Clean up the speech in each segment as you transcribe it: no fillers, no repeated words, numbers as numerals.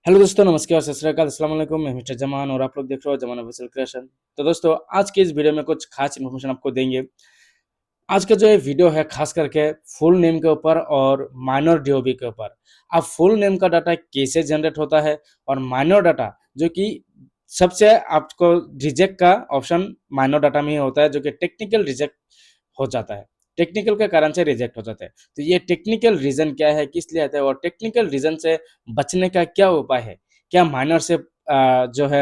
Hello दोस्तों, नमस्कार, सत श्री अकाल, अस्सलाम वालेकुम। मैं मिस्टर जमान और आप लोग देख रहे हो जमान ऑफिशियल क्रिएशन। तो दोस्तों, आज की इस वीडियो में कुछ खास इन्फॉर्मेशन आपको देंगे। आज का जो ये वीडियो है खास करके फुल नेम के ऊपर और माइनर डीओबी के ऊपर। अब फुल नेम का डाटा कैसे जनरेट होता है और माइनर डाटा जो कि सबसे आपको रिजेक्ट का ऑप्शन माइनर डाटा में ही होता है, जो कि टेक्निकल रिजेक्ट हो जाता है। टेक्निकल के कारण से रिजेक्ट हो जाता है। तो ये टेक्निकल रीजन क्या है, किस लिए आता है और टेक्निकल रीजन से बचने का क्या उपाय है? क्या माइनर से जो है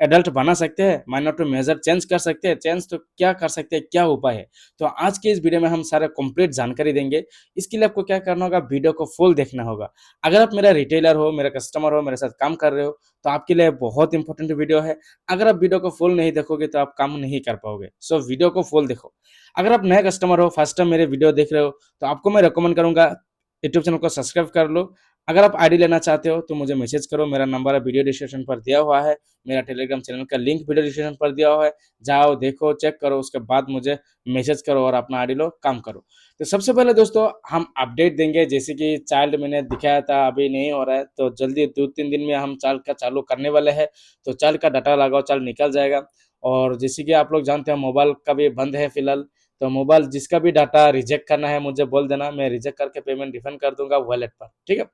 एडल्ट बना सकते हैं? माइनर टू मेजर चेंज कर सकते हैं? चेंज तो क्या कर सकते हैं? क्या उपाय है? तो आज के इस वीडियो में हम सारा कंप्लीट जानकारी देंगे। इसके लिए आपको क्या करना होगा, वीडियो को फुल देखना होगा। अगर आप मेरा रिटेलर हो, मेरा कस्टमर हो, मेरे साथ काम कर रहे हो, तो आपके लिए बहुत इंपॉर्टेंट वीडियो है। अगर आप वीडियो को फुल नहीं देखोगे तो आप काम नहीं कर पाओगे। सो वीडियो को फुल देखो। अगर आप नए कस्टमर हो, फर्स्ट टाइम मेरे वीडियो देख रहे हो, तो आपको मैं रिकमेंड करूंगा यूट्यूब चैनल को सब्सक्राइब कर लो। अगर आप आईडी लेना चाहते हो तो मुझे मैसेज करो। मेरा नंबर वीडियो डिस्क्रिप्शन पर दिया हुआ है। मेरा टेलीग्राम चैनल का लिंक वीडियो डिस्क्रिप्शन पर दिया हुआ है। जाओ, देखो, चेक करो, उसके बाद मुझे मैसेज करो और अपना आईडी लो, काम करो। तो सबसे पहले दोस्तों हम अपडेट देंगे। जैसे कि चाइल्ड मैंने दिखाया था, अभी नहीं हो रहा है, तो जल्दी 2-3 दिन में हम चाइल्ड का चालू करने वाले हैं। तो चाइल्ड का डाटा लगाओ, चाइल्ड निकल जाएगा। और जैसे कि आप लोग जानते हैं, मोबाइल का भी बंद है फिलहाल। तो मोबाइल जिसका भी डाटा रिजेक्ट करना है मुझे बोल देना, मैं रिजेक्ट करके पेमेंट रिफंड कर दूंगा वॉलेट पर, ठीक है।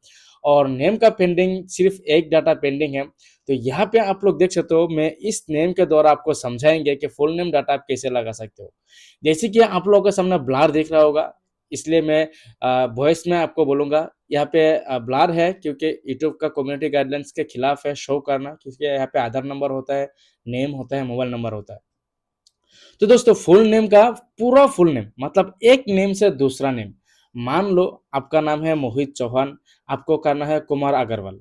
और नेम का पेंडिंग, सिर्फ एक डाटा पेंडिंग है। तो यहाँ पे आप लोग देख सकते हो, मैं इस नेम के द्वारा आपको समझाएंगे कि फुल नेम डाटा आप कैसे लगा सकते हो। जैसे कि आप लोगों के सामने ब्लर दिख रहा होगा, इसलिए मैं वॉइस में आपको बोलूंगा। यहाँ पे ब्लर है क्योंकि यूट्यूब का कम्युनिटी गाइडलाइंस के खिलाफ है शो करना, क्योंकि यहाँ पे आधार नंबर होता है, नेम होता है, मोबाइल नंबर होता है। तो दोस्तों, फुल नेम का पूरा फुल नेम मतलब एक नेम से दूसरा नेम। मान लो आपका नाम है मोहित चौहान, आपको करना है कुमार अग्रवाल,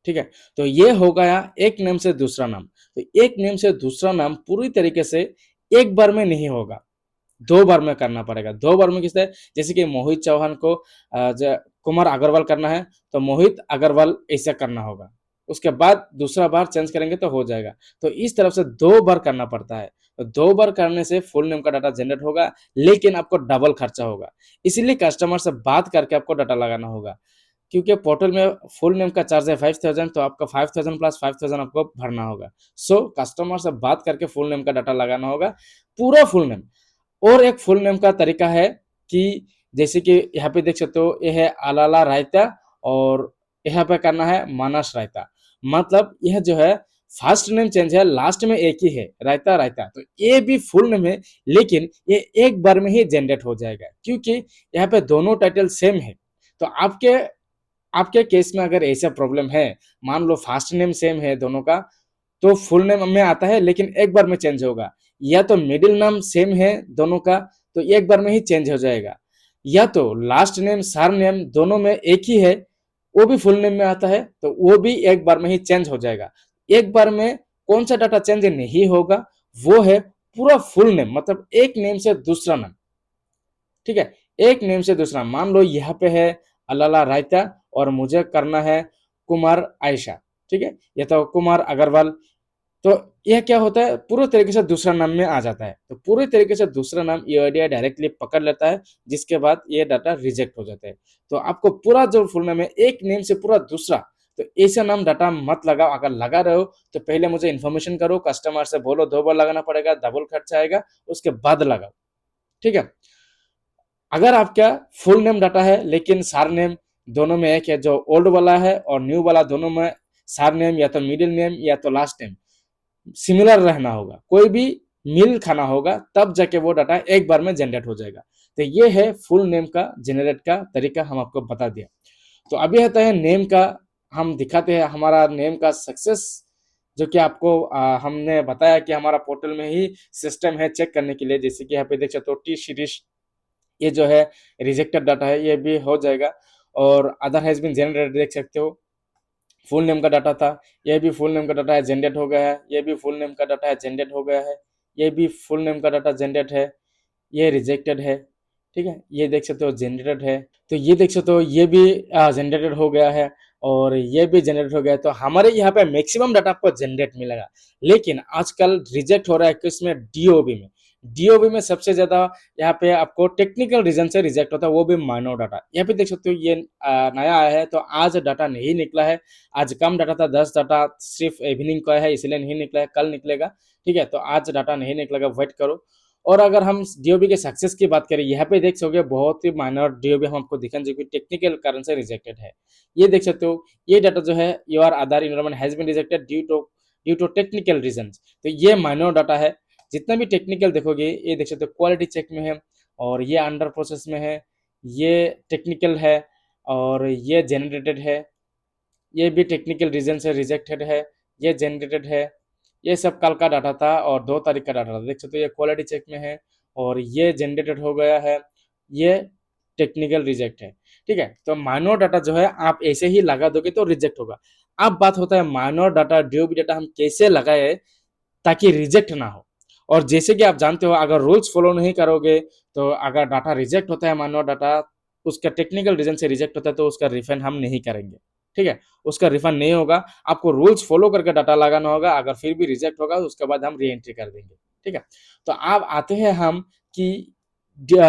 ठीक है। तो ये हो गया एक नेम से दूसरा नाम। तो एक नेम से दूसरा नाम पूरी तरीके से एक बार में नहीं होगा, 2 बार में करना पड़ेगा। 2 बार में किस तरह? जैसे कि मोहित चौहान को कुमार अग्रवाल करना है, तो मोहित अग्रवाल ऐसा करना होगा। उसके बाद दूसरा बार चेंज करेंगे तो हो जाएगा। तो इस तरफ से 2 बार करना पड़ता है। तो 2 बार करने से फुल नेम का डाटा जनरेट होगा, लेकिन आपको डबल खर्चा होगा। इसीलिए कस्टमर से बात करके आपको डाटा लगाना होगा, क्योंकि पोर्टल में फुल नेम का चार्ज है 5000, तो आपका 5000 प्लस 5000 आपको भरना होगा। सो कस्टमर से बात करके फुल नेम का डाटा लगाना होगा, पूरा फुल नेम। और एक फुल नेम का तरीका है कि जैसे कि यहाँ पे देख सकते हो, ये है अलाला रायता, और यहाँ पे करना है मानस रायता। मतलब यह जो है फर्स्ट नेम चेंज है, लास्ट में एक ही है, रायता रायता। तो ये भी फुल नेम है, लेकिन ये एक बार में ही जनरेट हो जाएगा, क्योंकि यहाँ पे दोनों टाइटल सेम है। तो आपके आपके केस में अगर ऐसा प्रॉब्लम है, मान लो फर्स्ट नेम सेम है दोनों का, तो फुल नेम में आता है लेकिन एक बार में चेंज होगा। या तो मिडिल नाम सेम है दोनों का, तो एक बार में ही चेंज हो जाएगा। या तो लास्ट नेम सर नेम दोनों में एक ही है, वो भी फुल नेम में आता है, तो वो भी एक बार में ही चेंज हो जाएगा। एक बार में कौन सा डाटा चेंज नहीं होगा, वो है पूरा फुल नेम, मतलब एक नेम से दूसरा नाम, ठीक है। एक नेम से दूसरा, मान लो यहाँ पे है अलाला रायता और मुझे करना है कुमार आयशा, ठीक है, या तो कुमार अग्रवाल। तो यह क्या होता है, पूरे तरीके से दूसरा नाम में आ जाता है। तो पूरे तरीके से दूसरा नाम ये आइडिया डायरेक्टली पकड़ लेता है, जिसके बाद ये डाटा रिजेक्ट हो जाता है। तो आपको पूरा जो फुल नेम है, एक नेम से पूरा दूसरा, तो ऐसा नाम डाटा मत लगाओ। अगर लगा रहे हो तो पहले मुझे इन्फॉर्मेशन करो, कस्टमर से बोलो 2 बार लगाना पड़ेगा, डबल खर्चा आएगा, उसके बाद लगाओ, ठीक है। अगर आपका फुल नेम डाटा है लेकिन सार नेम दोनों में एक है, जो ओल्ड वाला है और न्यू वाला दोनों में सार नेम या तो मिडिल नेम या तो लास्ट नेम सिमिलर रहना होगा, कोई भी मिल खाना होगा, तब जाके वो डाटा एक बार में जनरेट हो जाएगा। तो ये है फुल नेम का जनरेट का तरीका, हम आपको बता दिया। तो अभी आता है नेम का। हम दिखाते हैं हमारा नेम का सक्सेस, जो कि आपको हमने बताया कि हमारा पोर्टल में ही सिस्टम है चेक करने के लिए। जैसे कि यहाँ पे देख सकते हो टी सीरीज, ये जो है रिजेक्टेड डाटा है, ये भी हो जाएगा। और अदर हैज बीन जनरेटेड देख सकते हो, फुल नेम का डाटा था, ये भी फुल नेम का डाटा है, जनरेट हो गया है। ये भी फुल नेम का डाटा है, जनरेट हो गया है। ये भी फुल नेम का डाटा जनरेट है, ये रिजेक्टेड है, ठीक है। ये देख सकते हो जनरेटेड है। तो ये देख सकते हो, ये भी जनरेटेड हो गया है, और ये भी जनरेट हो गया है। तो हमारे यहाँ पे मैक्सिमम डाटा आपको जनरेट मिलेगा, लेकिन आजकल रिजेक्ट हो रहा है किसमें, डीओबी में। डीओबी में सबसे ज्यादा यहाँ पे आपको टेक्निकल रीजन से रिजेक्ट होता है, वो भी माइनर डाटा। यहाँ पे देख सकते हो ये नया आया है, तो आज डाटा नहीं निकला है, आज कम डाटा था, 10 डाटा सिर्फ इवनिंग का है इसलिए नहीं निकला है, कल निकलेगा। ठीक है, तो आज डाटा नहीं निकलेगा, वेट करो। और अगर हम डीओबी के सक्सेस की बात करें, यहाँ पे देख सकते हो बहुत ही माइनर डीओबी हम आपको दिखाएंगे जो कि टेक्निकल कारण से रिजेक्टेड है। ये देख सकते हो, ये डाटा जो है your Aadhaar environment has been rejected due to technical reason. तो ये माइनर डाटा है। जितना भी टेक्निकल देखोगे, ये देख सकते हो क्वालिटी चेक में है, और ये अंडर प्रोसेस में है, ये टेक्निकल है, और ये जनरेटेड है, ये भी टेक्निकल रीजन से रिजेक्टेड है, ये जनरेटेड है। ये सब कल का डाटा था और 2 तारीख का डाटा था, देख सकते हो ये क्वालिटी चेक में है, और ये जनरेटेड हो गया है, ये टेक्निकल रिजेक्ट है। ठीक है, तो माइनर डाटा जो है आप ऐसे ही लगा दोगे तो रिजेक्ट होगा। अब बात होता है माइनर डाटा डीओबी डाटा हम कैसे लगाए ताकि रिजेक्ट ना हो। और जैसे कि आप जानते हो, अगर रूल्स फॉलो नहीं करोगे तो अगर डाटा रिजेक्ट होता है, मानो डाटा उसका टेक्निकल रीजन से रिजेक्ट होता है, तो उसका रिफंड हम नहीं करेंगे। ठीक है, उसका रिफंड नहीं होगा, आपको रूल्स फॉलो करके डाटा लगाना होगा। अगर फिर भी रिजेक्ट होगा तो उसके बाद हम री एंट्री कर देंगे। ठीक है, तो अब आते हैं हम कि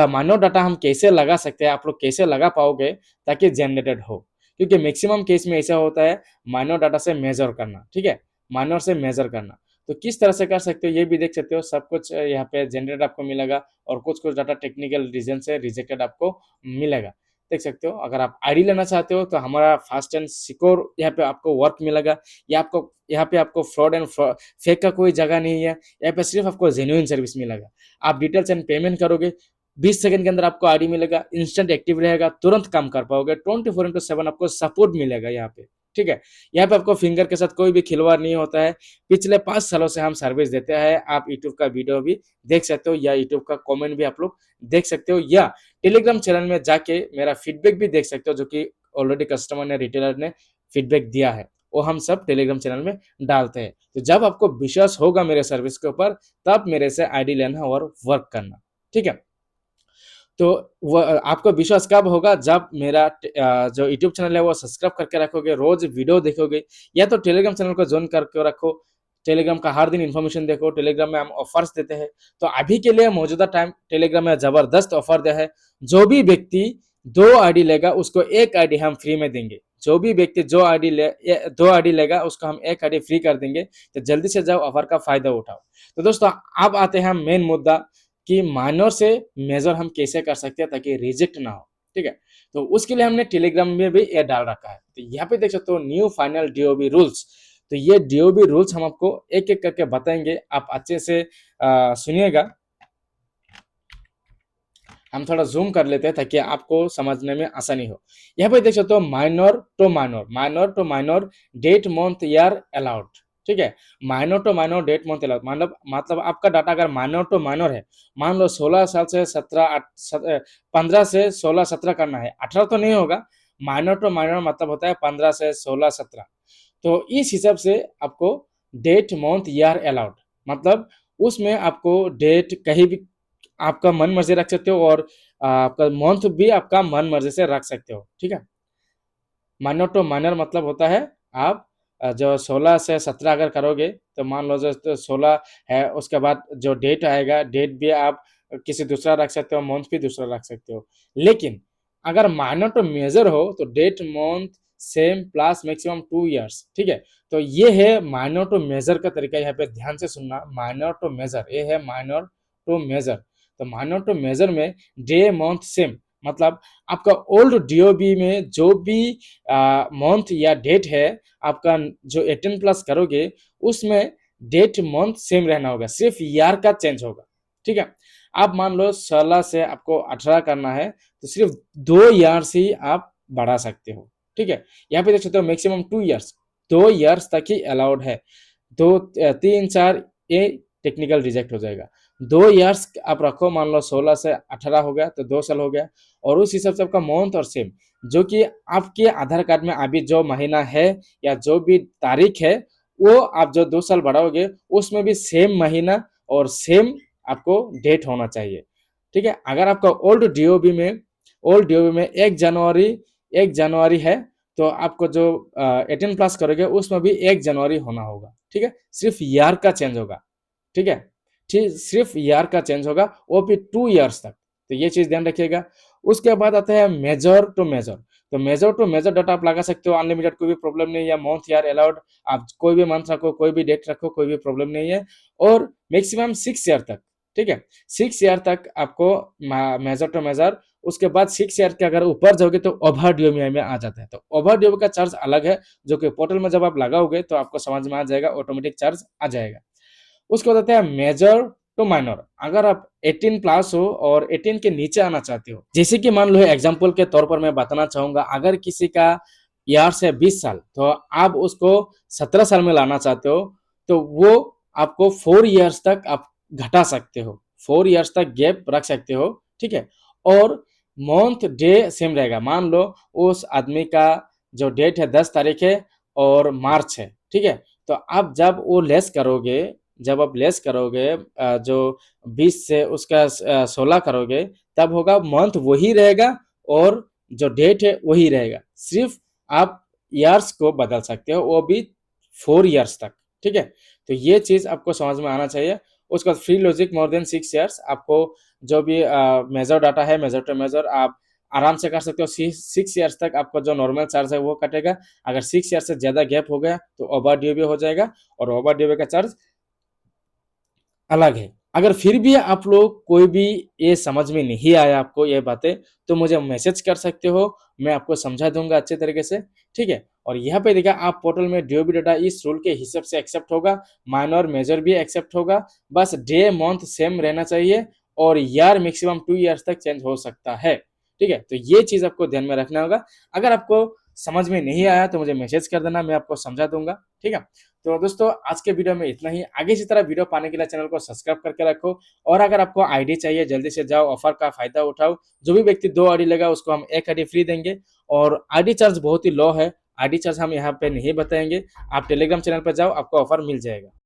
मानो डाटा हम कैसे लगा सकते हैं, आप लोग कैसे लगा पाओगे ताकि जनरेटेड हो। क्योंकि मैक्सिमम केस में ऐसा होता है माइनर डाटा से मेजर करना। ठीक है, माइनर से मेजर करना, तो किस तरह से कर सकते हो ये भी देख सकते हो। सब कुछ यहाँ पे जनरेट आपको मिलेगा, और कुछ कुछ डाटा टेक्निकल रीजन से रिजेक्टेड आपको मिलेगा। देख सकते हो, अगर आप आईडी लेना चाहते हो तो हमारा फास्ट एंड सिक्योर यहाँ पे आपको वर्क मिलेगा। यहाँ पे आपको फ्रॉड एंड फेक का कोई जगह नहीं है, यहाँ पे सिर्फ आपको जेन्युइन सर्विस मिलेगा। आप डिटेल्स एंड पेमेंट करोगे, 20 सेकंड के अंदर आपको आईडी मिलेगा, इंस्टेंट एक्टिव रहेगा, तुरंत काम कर पाओगे, 24/7 आपको सपोर्ट मिलेगा यहाँ पे। ठीक है, यहाँ पे आपको फिंगर के साथ कोई भी खिलवाड़ नहीं होता है। पिछले 5 सालों से हम सर्विस देते हैं। आप यूट्यूब का वीडियो भी देख सकते हो, या यूट्यूब का कमेंट भी आप लोग देख सकते हो, या टेलीग्राम चैनल में जाके मेरा फीडबैक भी देख सकते हो, जो कि ऑलरेडी कस्टमर ने, रिटेलर ने फीडबैक दिया है, वो हम सब टेलीग्राम चैनल में डालते हैं। तो जब आपको विश्वास होगा मेरे सर्विस के ऊपर, तब मेरे से आईडी लेना और वर्क करना। ठीक है, तो वो आपको विश्वास कब होगा, जब मेरा जो यूट्यूब चैनल है वो सब्सक्राइब करके रखोगे, रोज वीडियो देखोगे, या तो टेलीग्राम चैनल को ज्वाइन करके रखो। टेलीग्राम का हर दिन इन्फॉर्मेशन देखो, टेलीग्राम में हम ऑफर्स देते हैं। तो अभी के लिए मौजूदा टाइम टेलीग्राम में जबरदस्त ऑफर दिया है। जो भी व्यक्ति 2 आईडी लेगा उसको 1 आईडी हम फ्री में देंगे। जो भी व्यक्ति 2 आईडी लेगा उसको हम 1 आईडी फ्री कर देंगे। तो जल्दी से जाओ, ऑफर का फायदा उठाओ। तो दोस्तों, अब आते हैं मेन मुद्दा कि माइनर से मेजर हम कैसे कर सकते हैं ताकि रिजेक्ट ना हो। ठीक है, तो उसके लिए हमने टेलीग्राम में भी ये डाल रखा है। तो यहाँ पे देख सकते हो न्यू फाइनल डीओबी रूल्स। तो ये डीओबी रूल्स हम आपको एक एक करके बताएंगे, आप अच्छे से सुनिएगा। हम थोड़ा जूम कर लेते हैं ताकि आपको समझने में आसानी हो। यहाँ पे देख सकते हो minor to minor, minor to minor, date month year allowed. ठीक है, minor to minor, date month allowed, मतलब आपका डाटा अगर माइनर टू माइनर है, मान लो 16 साल से 15 से 16 17 करना है, 18 तो नहीं होगा। माइनर टू माइनर मतलब होता है 15 से 16 17। तो इस हिसाब से आपको डेट मंथ ईयर अलाउड, मतलब उसमें आपको डेट कहीं भी आपका मन मर्जी रख सकते हो, और आपका मंथ भी आपका मन मर्जी से रख सकते हो। ठीक है, माइनर टू माइनर मतलब होता है आप जो 16 से 17 अगर करोगे, तो मान लो जो 16 है, उसके बाद जो डेट आएगा, डेट भी आप किसी दूसरा रख सकते हो, मंथ भी दूसरा रख सकते हो। लेकिन अगर माइनर टू मेजर हो तो date month same plus maximum 2 years. ठीक है, तो ये है माइनर टू मेजर का तरीका। यहाँ पे ध्यान से सुनना, माइनर टू मेजर, ये है माइनर टू मेजर। तो माइनर टू मेजर में डे मंथ सेम, मतलब आपका ओल्ड डीओबी में जो भी मंथ या डेट है, आपका जो 18+ करोगे उसमें डेट मंथ सेम रहना होगा, सिर्फ ईयर का चेंज होगा। ठीक है, आप मान लो 16 से आपको 18 करना है, तो सिर्फ 2 ईयर्स ही आप बढ़ा सकते हो। ठीक है, यहाँ पे देख सकते हो मैक्सिमम 2 इयर्स, 2 इयर्स तक ही अलाउड है। 2 3 4 ये टेक्निकल रिजेक्ट हो जाएगा। 2 इयर्स आप रखो, मान लो 16 से 18 हो गया तो 2 साल हो गया, और उस हिसाब से आपका मंथ और सेम, जो कि आपके आधार कार्ड में अभी जो महीना है या जो भी तारीख है, वो आप जो 2 साल बढ़ाओगे उसमें भी सेम महीना और सेम आपको डेट होना चाहिए। ठीक है, अगर आपका ओल्ड डीओबी में 1 जनवरी है, तो आपको जो 18+ करोगे उसमें भी 1 जनवरी होना होगा। ठीक है, सिर्फ ईयर का चेंज होगा। ठीक है, सिर्फ ईयर का चेंज होगा, वो भी 2 इयर्स तक। तो ये चीज ध्यान रखिएगा। उसके बाद आता है मेजर टू मेजर। तो मेजर टू मेजर डाटा आप लगा सकते हो अनलिमिटेड, कोई भी प्रॉब्लम नहीं है। मंथ ईयर अलाउड, आप कोई भी मंथ रखो, कोई भी डेट रखो, कोई भी प्रॉब्लम नहीं है। और मैक्सिमम 6 ईयर तक, ठीक है, 6 ईयर तक आपको मेजर टू मेजर। उसके बाद 6 ईयर के अगर ऊपर जाओगे तो ओवर ड्यू में आ जाता है। तो ओवर ड्यू का चार्ज अलग है, जो कि पोर्टल में जब आप लगाओगे तो आपको समझ में आ जाएगा, ऑटोमेटिक चार्ज आ जाएगा। उसको बताते हैं मेजर टू माइनर। अगर आप 18 प्लस हो और 18 के नीचे आना चाहते हो, जैसे कि मान लो एग्जांपल के तौर पर मैं बताना चाहूंगा, अगर किसी का ईयर से 20 साल, तो आप उसको 17 साल में लाना चाहते हो, तो वो आपको 4 इयर्स तक आप घटा सकते हो, 4 इयर्स तक गैप रख सकते हो, ठीक है। और मंथ डे सेम रहेगा। मान लो उस आदमी का जो डेट है 10 तारीख है और मार्च है, ठीक है। तो आप जब वो लेस करोगे, जब आप लेस करोगे जो 20 से उसका 16 करोगे, तब होगा मंथ वही रहेगा और जो डेट है वही रहेगा। सिर्फ आप ईयर्स को बदल सकते हो, वो भी 4 इयर्स तक, ठीक है। तो ये चीज आपको समझ में आना चाहिए। उसका free logic more than 6 years, आपको जो भी मेजर डाटा है, मेजर टू मेजर, आप आराम से कर सकते हो। 6 इयर्स तक आपका जो नॉर्मल चार्ज है वो कटेगा। अगर 6 ईयर से ज्यादा गैप हो गया तो ओवर ड्यू भी हो जाएगा, और ओवर ड्यू का चार्ज अलग है। अगर फिर भी आप लोग कोई भी ये समझ में नहीं आया आपको ये बातें, तो मुझे मैसेज कर सकते हो, मैं आपको समझा दूंगा अच्छे तरीके से, ठीक है। और यहाँ पे देखा आप पोर्टल में ड्यू डाटा इस रूल के हिसाब से एक्सेप्ट होगा, माइनर मेजर भी एक्सेप्ट होगा। बस डे मंथ सेम रहना चाहिए, और ईयर मैक्सिमम 2 इयर्स तक चेंज हो सकता है, ठीक है। तो ये चीज आपको ध्यान में रखना होगा। अगर आपको समझ में नहीं आया तो मुझे मैसेज कर देना, मैं आपको समझा दूंगा, ठीक है। तो दोस्तों आज के वीडियो में इतना ही। आगे इसी तरह वीडियो पाने के लिए चैनल को सब्सक्राइब करके रखो। और अगर आपको आईडी चाहिए, जल्दी से जाओ, ऑफर का फायदा उठाओ। जो भी व्यक्ति 2 आईडी लेगा उसको हम 1 आईडी फ्री देंगे। और आईडी चार्ज बहुत ही लो है, आईडी चार्ज हम यहाँ पे नहीं बताएंगे। आप टेलीग्राम चैनल पर जाओ, आपको ऑफर मिल जाएगा।